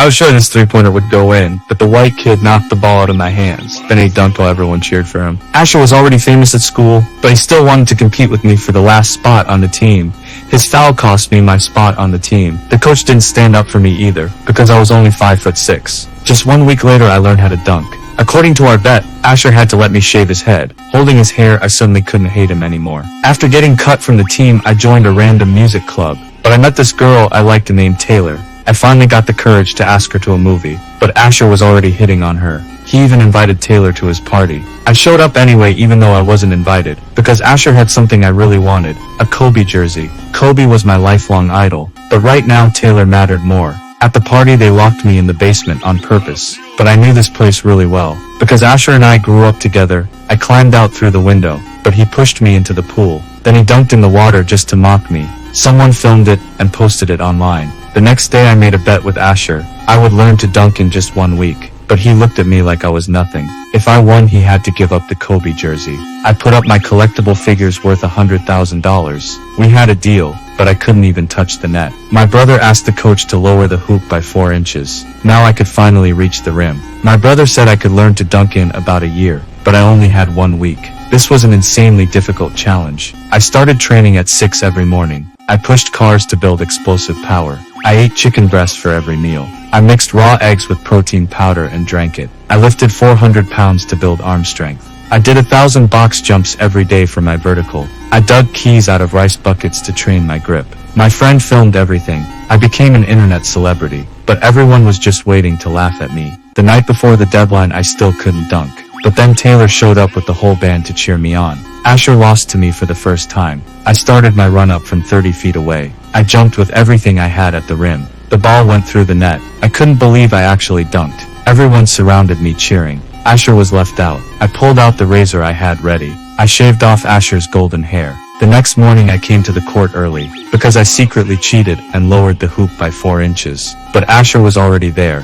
I was sure this three-pointer would go in, but the white kid knocked the ball out of my hands. Then he dunked while everyone cheered for him. Asher was already famous at school, but he still wanted to compete with me for the last spot on the team. His foul cost me my spot on the team. The coach didn't stand up for me either, because I was only 5'6". Just 1 week later I learned how to dunk. According to our bet, Asher had to let me shave his head. Holding his hair, I suddenly couldn't hate him anymore. After getting cut from the team, I joined a random music club. But I met this girl I liked named Taylor. I finally got the courage to ask her to a movie, but Asher was already hitting on her. He even invited Taylor to his party. I showed up anyway even though I wasn't invited, because Asher had something I really wanted, a Kobe jersey. Kobe was my lifelong idol, but right now Taylor mattered more. At the party they locked me in the basement on purpose, but I knew this place really well. Because Asher and I grew up together, I climbed out through the window, but he pushed me into the pool. Then he dunked in the water just to mock me. Someone filmed it and posted it online. The next day I made a bet with Asher. I would learn to dunk in just 1 week, but he looked at me like I was nothing. If I won, he had to give up the Kobe jersey. I put up my collectible figures worth $100,000. We had a deal, but I couldn't even touch the net. My brother asked the coach to lower the hoop by 4 inches. Now I could finally reach the rim. My brother said I could learn to dunk in about a year, but I only had 1 week. This was an insanely difficult challenge. I started training at 6 every morning. I pushed cars to build explosive power. I ate chicken breast for every meal. I mixed raw eggs with protein powder and drank it. I lifted 400 pounds to build arm strength. I did 1,000 box jumps every day for my vertical. I dug keys out of rice buckets to train my grip. My friend filmed everything. I became an internet celebrity, but everyone was just waiting to laugh at me. The night before the deadline I still couldn't dunk. But then Taylor showed up with the whole band to cheer me on. Asher lost to me for the first time. I started my run-up from 30 feet away. I jumped with everything I had at the rim. The ball went through the net. I couldn't believe I actually dunked. Everyone surrounded me cheering. Asher was left out. I pulled out the razor I had ready. I shaved off Asher's golden hair. The next morning I came to the court early, because I secretly cheated and lowered the hoop by 4 inches. But Asher was already there.